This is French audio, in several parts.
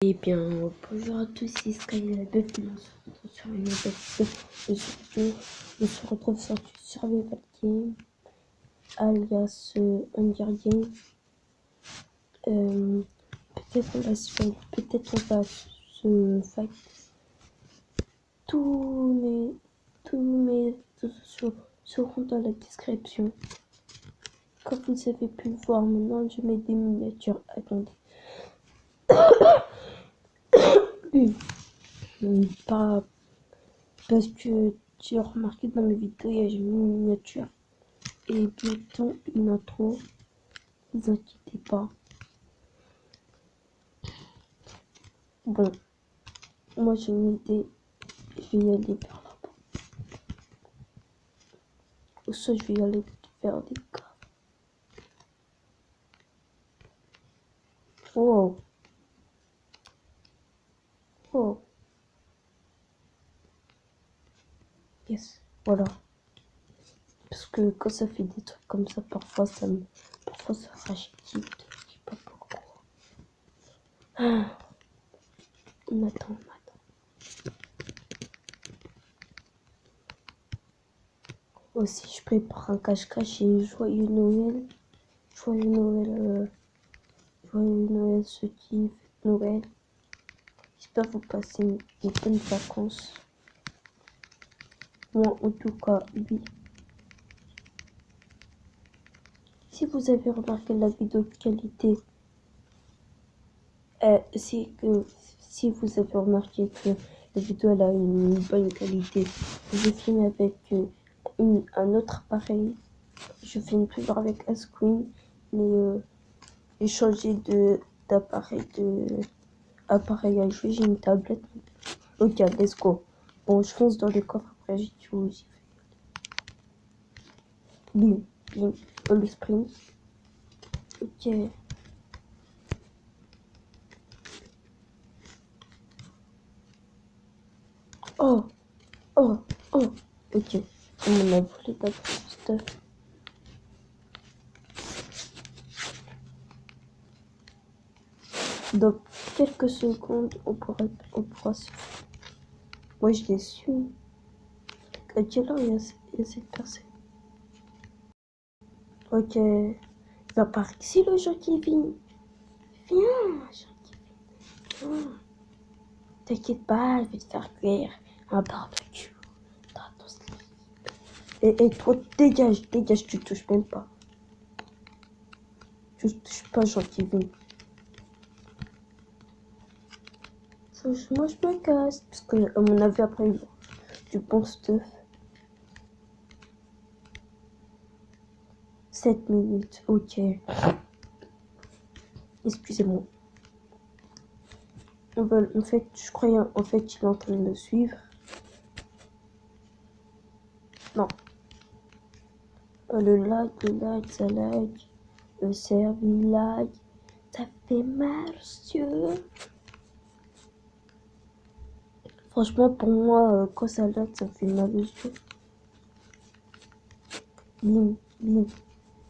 Eh bien, bonjour à tous, c'est Skyler de Finance. Sur une nouvelle vidéo. On se retrouve sur du Survival Game, alias Hunger Game. Peut-être on va se fight. Peut-être on va se fight. Tous mes réseaux sociaux seront dans la description. Comme vous avez pu le voir, maintenant je mets des miniatures. Attendez. Pas parce que tu as remarqué dans mes vidéos, il y a une miniature et bientôt une intro. Ne vous inquiétez pas. Bon, moi j'ai une idée. Je vais y aller vers là-bas. Ou soit je vais y aller vers des cas. Wow. Wow. Yes. Voilà. Parce que quand ça fait des trucs comme ça, parfois ça rachetit. Je sais pas pourquoi. Ah. On attend. Aussi, je prépare un cache-cache et joyeux Noël. Joyeux Noël. Joyeux Noël ceux qui fêtent Noël. J'espère vous passer des bonnes vacances. Moi, en tout cas, oui. Si vous avez remarqué la vidéo de qualité, c'est que si vous avez remarqué que la vidéo elle a une bonne qualité, je filme avec un autre appareil. Je filme toujours avec Asqueen, mais j'ai changé d'appareil appareil à jouer. J'ai une tablette. Ok, let's go. Bon, je fonce dans les coffres après. J'ai dit où j'y vais. Bim, bim, le sprint. Ok. Oh, oh, oh. Ok. On a volé ta stuff. Dans quelques secondes, on pourra se... Moi, je l'ai su. À quelle heure il y a cette personne? Ok. Va par ici, le Jean qui vient. Viens, Jean qui vient. Viens. T'inquiète pas, je vais te faire cuire un barbecue. Dans ton slip. Et toi, dégage, tu touches même pas. Tu touches pas, Jean qui vient. Moi, je me casse. Parce que, à mon avis, après, du bon stuff. 7 minutes, ok. Excusez-moi. En fait, je croyais, en fait, il est en train de me suivre. Non. Ça lag. Le serve, il lag. Ça fait mal, monsieur. Franchement, pour moi, quand ça lag, ça fait mal aux yeux. Bim, bim.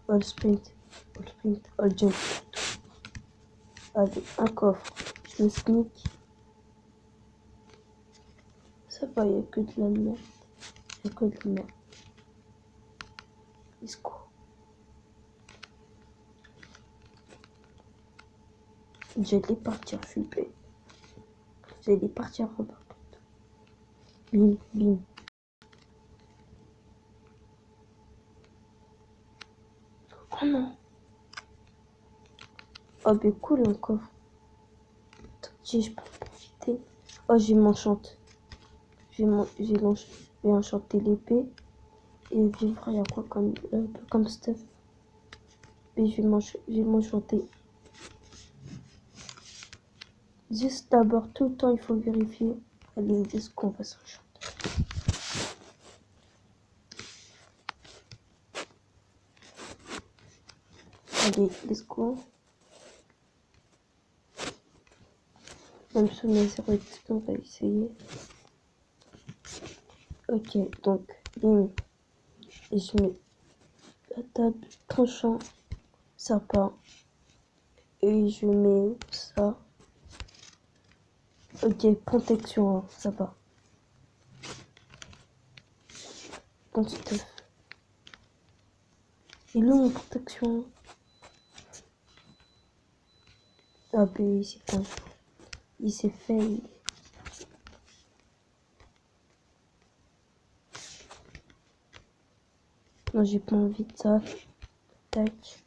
All sprint. All jump. Allez, un coffre. Je me sneak. Ça va, il n'y a que de la merde. Il n'y a que de la merde. Let's go. J'allais partir flipper. J'allais partir en bas. Bim, bim. Oh non. Oh, ben cool, un coffre. Si je peux en profiter. Oh, j'ai m'enchante. Je vais enchanter l'épée. Et vivre, il y a quoi comme stuff. Et je vais m'enchanter. Juste d'abord, tout le temps, il faut vérifier. Allez, est-ce qu'on va s'enchanter? Allez, let's go. Même si on a 0 XP, on va essayer. Ok, donc, bim. Et je mets la table, tranchant, sapin. Et je mets ça. Ok, protection 1, ça va. Bon stuff. Il est où mon protection 1? Ah ben il s'est fait. Non, j'ai pas envie de ça. Tac.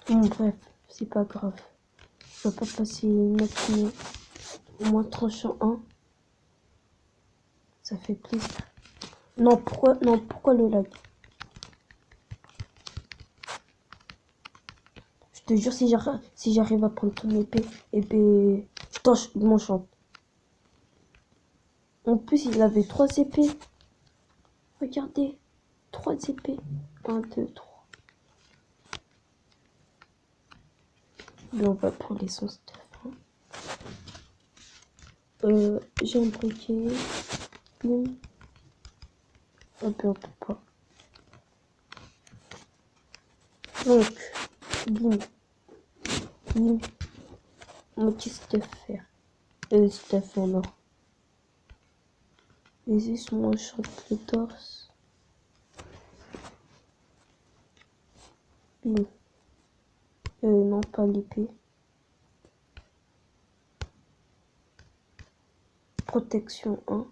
Bon, bref, c'est pas grave. Je vais pas passer une matinée au moins tranchant 1. Ça fait plaisir. Non, pourquoi le lag? Je te jure, si j'arrive à prendre ton épée, je m'enchante. En plus, il avait 3 épées. Regardez, 3 épées. 1, 2, 3. Mais on va prendre les sons stuff. J'ai un briquet. Bim. On peut pas. Donc, bim. Bim. Mon petit stuff faire. Stuff en or. Les yeux sont enchantés le torse. Bim. Non, pas l'épée. Protection 1.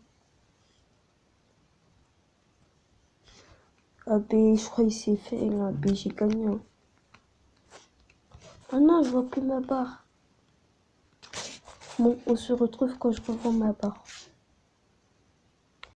Ah ben, je crois qu'il s'est fait. Ah ben, j'ai gagné. Hein. Ah non, je vois plus ma barre. Bon, on se retrouve quand je revends ma barre.